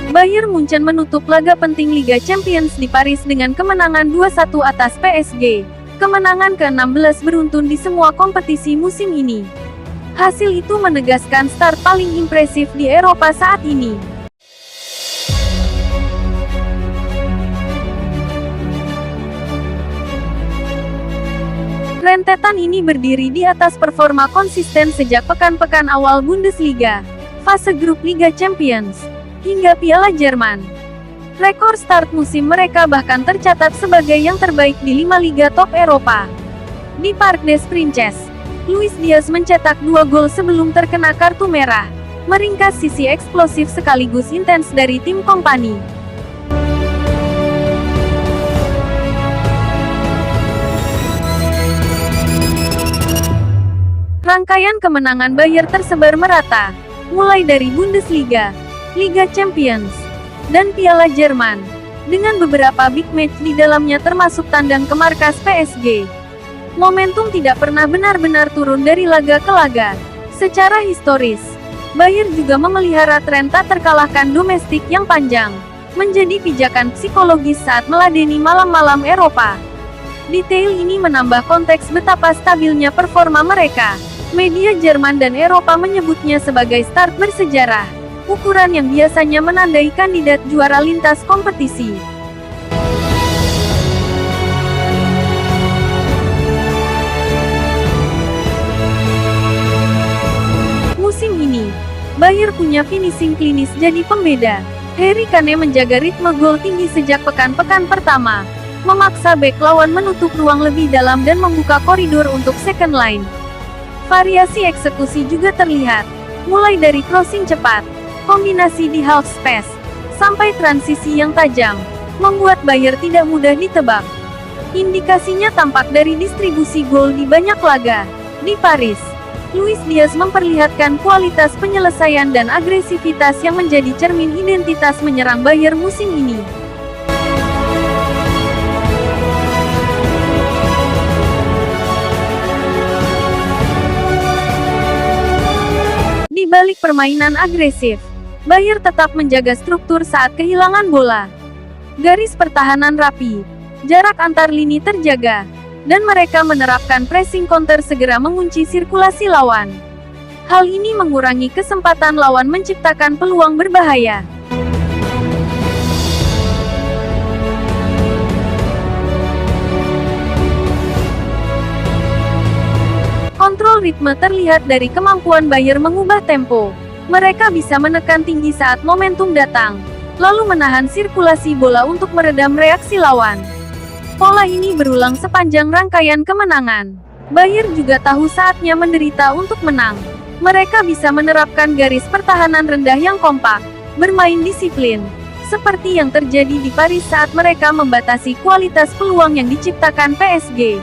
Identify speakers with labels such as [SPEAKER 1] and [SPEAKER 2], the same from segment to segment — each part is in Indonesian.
[SPEAKER 1] Bayern Munchen menutup laga penting Liga Champions di Paris dengan kemenangan 2-1 atas PSG. Kemenangan ke-16 beruntun di semua kompetisi musim ini. Hasil itu menegaskan start paling impresif di Eropa saat ini. Rentetan ini berdiri di atas performa konsisten sejak pekan-pekan awal Bundesliga, fase grup Liga Champions, hingga Piala Jerman. Rekor start musim mereka bahkan tercatat sebagai yang terbaik di 5 liga top Eropa. Di Parc des Princes, Luis Diaz mencetak 2 gol sebelum terkena kartu merah, meringkas sisi eksplosif sekaligus intens dari tim Kompani. Rangkaian kemenangan Bayern tersebar merata, mulai dari Bundesliga, Liga Champions, dan Piala Jerman, dengan beberapa big match di dalamnya termasuk tandang ke markas PSG. Momentum tidak pernah benar-benar turun dari laga ke laga. Secara historis, Bayern juga memelihara tren tak terkalahkan domestik yang panjang, menjadi pijakan psikologis saat meladeni malam-malam Eropa. Detail ini menambah konteks betapa stabilnya performa mereka. Media Jerman dan Eropa menyebutnya sebagai start bersejarah, ukuran yang biasanya menandai kandidat juara lintas kompetisi. Musim ini, Bayern punya finishing klinis jadi pembeda. Harry Kane menjaga ritme gol tinggi sejak pekan-pekan pertama, memaksa bek lawan menutup ruang lebih dalam dan membuka koridor untuk second line. Variasi eksekusi juga terlihat, mulai dari crossing cepat, kombinasi di half space, sampai transisi yang tajam, membuat Bayern tidak mudah ditebak. Indikasinya tampak dari distribusi gol di banyak laga. Di Paris, Luis Diaz memperlihatkan kualitas penyelesaian dan agresivitas yang menjadi cermin identitas menyerang Bayern musim ini. Di balik permainan agresif, Bayern tetap menjaga struktur saat kehilangan bola. Garis pertahanan rapi, jarak antar lini terjaga, dan mereka menerapkan pressing counter segera mengunci sirkulasi lawan. Hal ini mengurangi kesempatan lawan menciptakan peluang berbahaya. Kontrol ritme terlihat dari kemampuan Bayern mengubah tempo. Mereka bisa menekan tinggi saat momentum datang, lalu menahan sirkulasi bola untuk meredam reaksi lawan. Pola ini berulang sepanjang rangkaian kemenangan. Bayern juga tahu saatnya menderita untuk menang. Mereka bisa menerapkan garis pertahanan rendah yang kompak, bermain disiplin, seperti yang terjadi di Paris saat mereka membatasi kualitas peluang yang diciptakan PSG.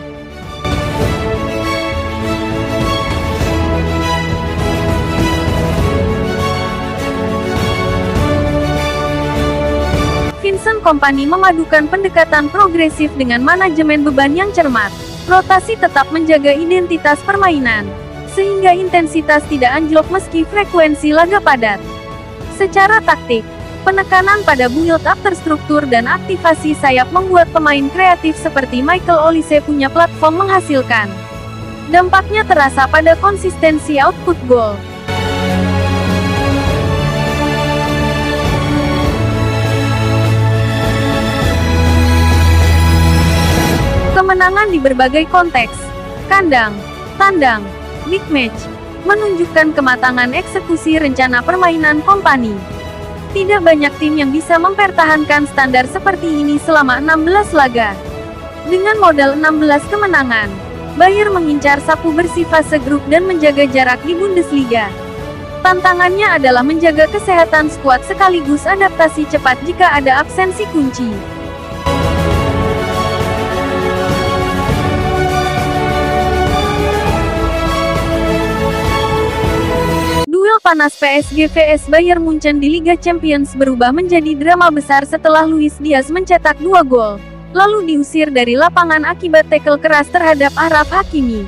[SPEAKER 1] Vincent Kompany memadukan pendekatan progresif dengan manajemen beban yang cermat. Rotasi tetap menjaga identitas permainan, sehingga intensitas tidak anjlok meski frekuensi laga padat. Secara taktik, penekanan pada build-up terstruktur dan aktivasi sayap membuat pemain kreatif seperti Michael Olise punya platform menghasilkan. Dampaknya terasa pada konsistensi output gol. Kemenangan di berbagai konteks, kandang, tandang, big match, menunjukkan kematangan eksekusi rencana permainan Kompany. Tidak banyak tim yang bisa mempertahankan standar seperti ini selama 16 laga. Dengan modal 16 kemenangan, Bayern mengincar sapu bersih fase grup dan menjaga jarak di Bundesliga. Tantangannya adalah menjaga kesehatan skuad sekaligus adaptasi cepat jika ada absensi kunci. Duel panas PSG vs Bayern Munchen di Liga Champions berubah menjadi drama besar setelah Luis Diaz mencetak 2 gol, lalu diusir dari lapangan akibat tackle keras terhadap Achraf Hakimi.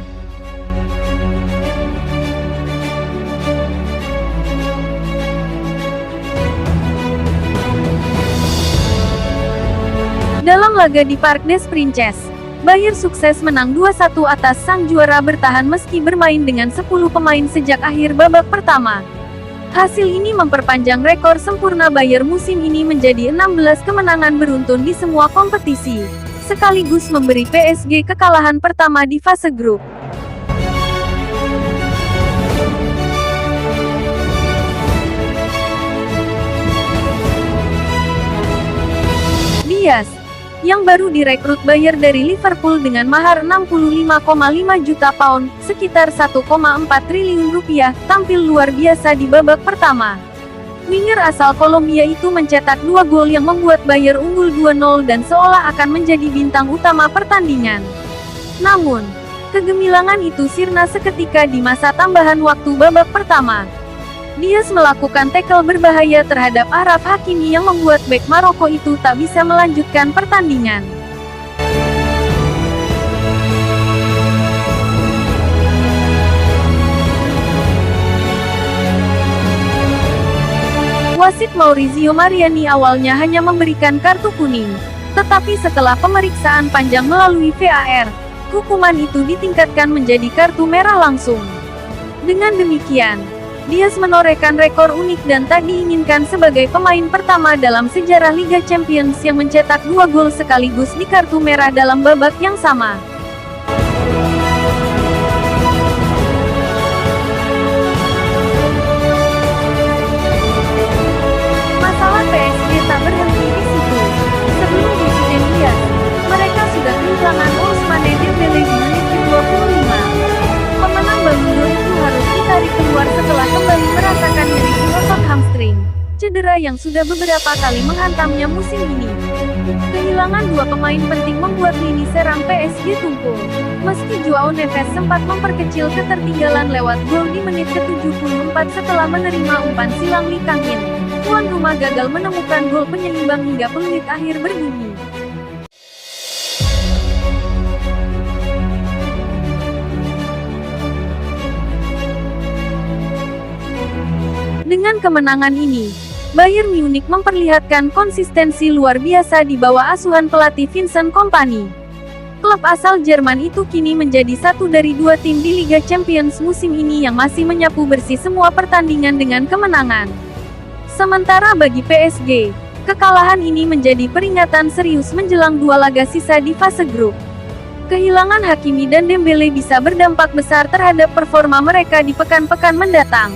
[SPEAKER 1] Dalam laga di Parc des Princes, Bayern sukses menang 2-1 atas sang juara bertahan meski bermain dengan 10 pemain sejak akhir babak pertama. Hasil ini memperpanjang rekor sempurna Bayern musim ini menjadi 16 kemenangan beruntun di semua kompetisi, sekaligus memberi PSG kekalahan pertama di fase grup. Diaz, yang baru direkrut Bayern dari Liverpool dengan mahar 65,5 juta pound, sekitar 1,4 triliun rupiah, tampil luar biasa di babak pertama. Winger asal Kolombia itu mencetak 2 gol yang membuat Bayern unggul 2-0 dan seolah akan menjadi bintang utama pertandingan. Namun, kegemilangan itu sirna seketika di masa tambahan waktu babak pertama. Diaz melakukan tackle berbahaya terhadap Achraf Hakimi yang membuat bek Maroko itu tak bisa melanjutkan pertandingan. Wasit Maurizio Mariani awalnya hanya memberikan kartu kuning, tetapi setelah pemeriksaan panjang melalui VAR, hukuman itu ditingkatkan menjadi kartu merah langsung. Dengan demikian, Diaz menorehkan rekor unik dan tak diinginkan sebagai pemain pertama dalam sejarah Liga Champions yang mencetak 2 gol sekaligus di kartu merah dalam babak yang sama. Masalah PSG tak berhenti di situ. Sebelum insiden Diaz, mereka sudah kehilangan Ousmane Dembélé di menit ke-25. Pemenang Ballon d'Or itu harus ditarik keluar setelah kembali merasakan nyeri di otot hamstring, cedera yang sudah beberapa kali menghantamnya musim ini. Kehilangan 2 pemain penting membuat lini serang PSG tumpul. Meski Joao Neves sempat memperkecil ketertinggalan lewat gol di menit ke-74 setelah menerima umpan silang Lee Kang-in, tuan rumah gagal menemukan gol penyeimbang hingga peluit akhir berbunyi. Dengan kemenangan ini, Bayern Munich memperlihatkan konsistensi luar biasa di bawah asuhan pelatih Vincent Kompany. Klub asal Jerman itu kini menjadi satu dari 2 tim di Liga Champions musim ini yang masih menyapu bersih semua pertandingan dengan kemenangan. Sementara bagi PSG, kekalahan ini menjadi peringatan serius menjelang 2 laga sisa di fase grup. Kehilangan Hakimi dan Dembélé bisa berdampak besar terhadap performa mereka di pekan-pekan mendatang.